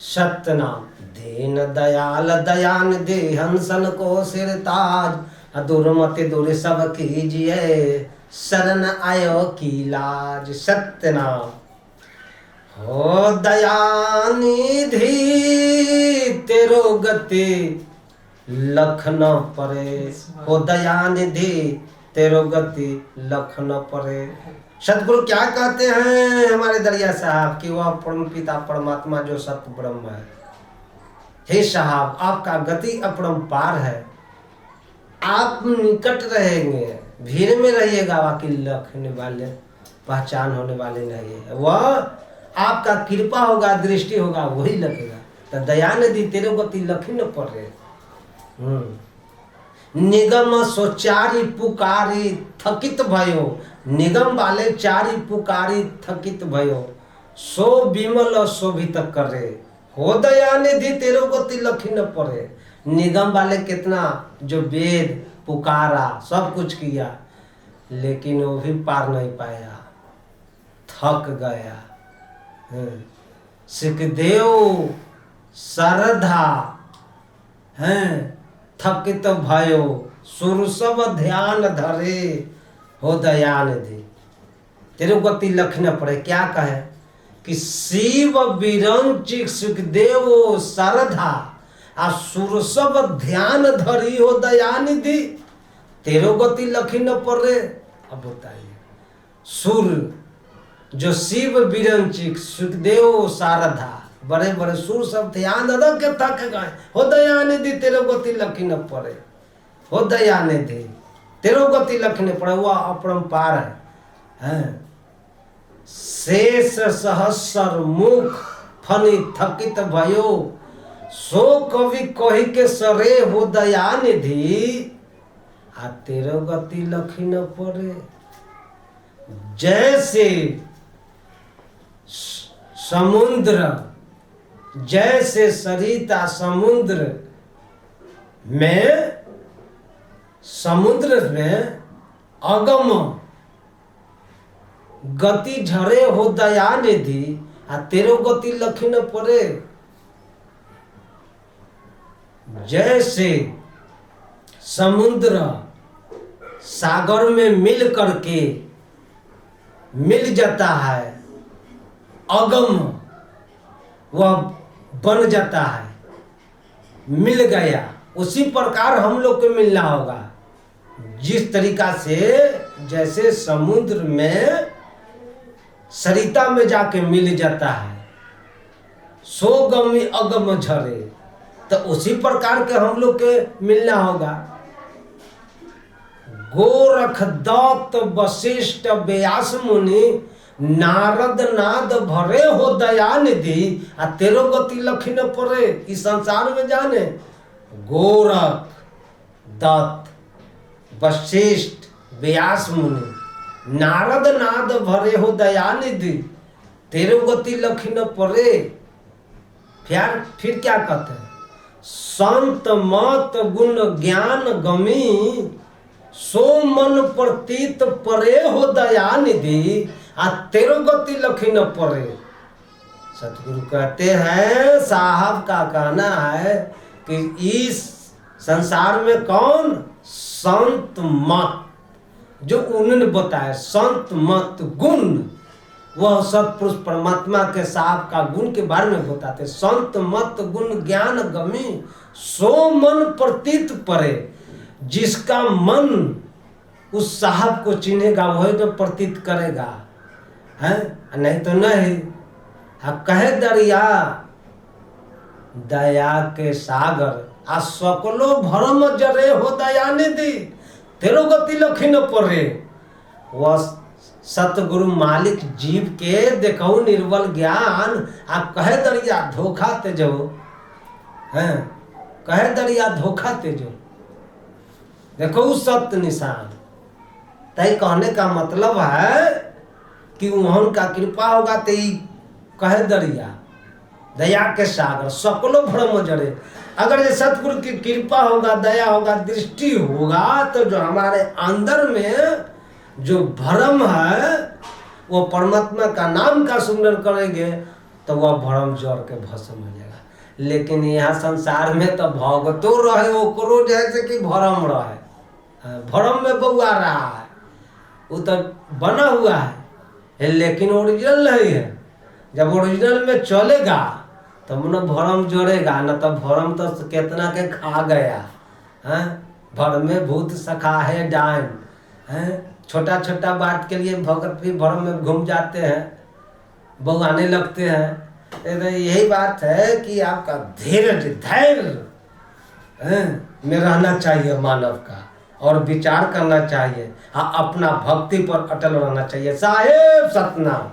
सत्यनाम दीन दयाल दयानिधि हंसन को सिर ताज दुर्मति दूर सब कीजिए शरण आयो की लाज। सत्यनाम हो दयानिधि तेरो गति लख न परे, हो दयानिधि तेरो गति लख न परे। सतगुरु क्या कहते हैं हमारे दरिया साहब कि वह परम पिता परमात्मा जो सत्य ब्रह्म है। हे साहब आपका गति अपरंपार है, आप निकट रहेंगे, भीड़ में रहिएगा, बाकी लखने वाले पहचान होने वाले नहीं है। वह आपका कृपा होगा, दृष्टि होगा, वही लखेगा। तो दयानिधि तेरे गति लखी न पड़ रहे। निगम सोचारी पुकारी थकित भयो, निगम वाले चारी पुकारी थकित भयो, सो विमल शोभित करे, हो दयानिधि तेरे गति लखी न पड़े। निगम वाले कितना जो वेद पुकारा सब कुछ किया, लेकिन वो भी पार नहीं पाया, थक गया। सुखदेव सरधा हैं थकित भयो, सुर सब ध्यान धरे, हो दयानिधि तेरे गति लखने पड़े। क्या कहे कि शिव विरंचिक सुखदेव सरधा आ सुर सब ध्यान धरी, हो दयानिधि तेरो गति लखी न पड़े। अब बताइए सुर जो शिव विरंचिक सुखदेव शारदा बड़े बड़े सुर सब ध्यान दे के थक गए, हो दयानिधि तेरो गति लखी न पड़े, हो दयानिधि तेरो गति लखने पड़े। वह अपरंपार है। शेष सहस्र मुख फनी थकित भयो, सो कवि कही के सरे, हो दयानिधि आ तेरो गति लखी न पड़े। जैसे समुद्र, जैसे सरिता समुद्र में अगम गति झरे, हो दयानिधि आ तेरो गति लखी न पड़े। जैसे समुद्र सागर में मिल करके मिल जाता है, अगम वह बन जाता है, मिल गया, उसी प्रकार हम लोग को मिलना होगा। जिस तरीका से जैसे समुद्र में सरिता में जाके मिल जाता है, सो गमी अगम झरे, तो उसी प्रकार के हम लोग के मिलना होगा। गोरख दत्त वशिष्ठ व्यास मुनि नारद नाद भरे, हो दयानिधि आ तेरो गति लखी न पड़े। इस संसार में जाने गोरख दत्त वशिष्ठ व्यास मुनि नारद नाद भरे, हो दयानिधि तेरो गति लखी न पड़े। फिर क्या कहते हैं, संत मत गुण ज्ञान गमी, सो मन प्रतीत परे, हो दयानिधि आ तेरो गति लखी न पड़े। सतगुरु कहते हैं, साहब का कहना है कि इस संसार में कौन संत मत, जो उन्होंने बताया संत मत गुण, वह सतपुरुष परमात्मा के साहब का गुण के बारे में बताते। संत मत गुण ज्ञान गमी, सो मन प्रतीत परे, जिसका मन उस साहब को चिन्हेगा वही तो प्रतीत करेगा, है नहीं तो नहीं। कहे दरिया दया के सागर आ सकलो भरम जरे, हो दयानिधि तेरो गति लखी न पड़े। वह सतगुरु मालिक जीव के देखो निर्बल ज्ञान आ कहे दरिया धोखा तेजो, हैं कहे दरिया धोखा तेजो, देखो सत्य निशान। तय कहने का मतलब है कि उन्होंने का कृपा होगा तो कहे दरिया दया के सागर सकलो भ्रम जड़े। अगर ये सतगुरु की कृपा होगा, दया होगा, दृष्टि होगा, तो जो हमारे अंदर में जो भ्रम है वो परमात्मा का नाम का सुमिरन करेंगे तो वह भरम जड़ के भस्म हो जाएगा। लेकिन यहाँ संसार में तो भगतो रहे ओकरो जैसे कि भरम रहे, भरम में बउआ रहा है, वो तो बना हुआ है लेकिन ओरिजिनल नहीं है। जब ओरिजिनल में चलेगा तो न भरम जोड़ेगा, न तो भरम तो कितना के खा गया है। भरम में भूत सखा है डाइन है, छोटा छोटा बात के लिए भगत भी भरम में घूम जाते हैं, बउआने लगते हैं। यही बात है कि आपका धैर्य में रहना चाहिए मानव का, और विचार करना चाहिए, अपना भक्ति पर अटल रहना चाहिए। साहेब सतनाम।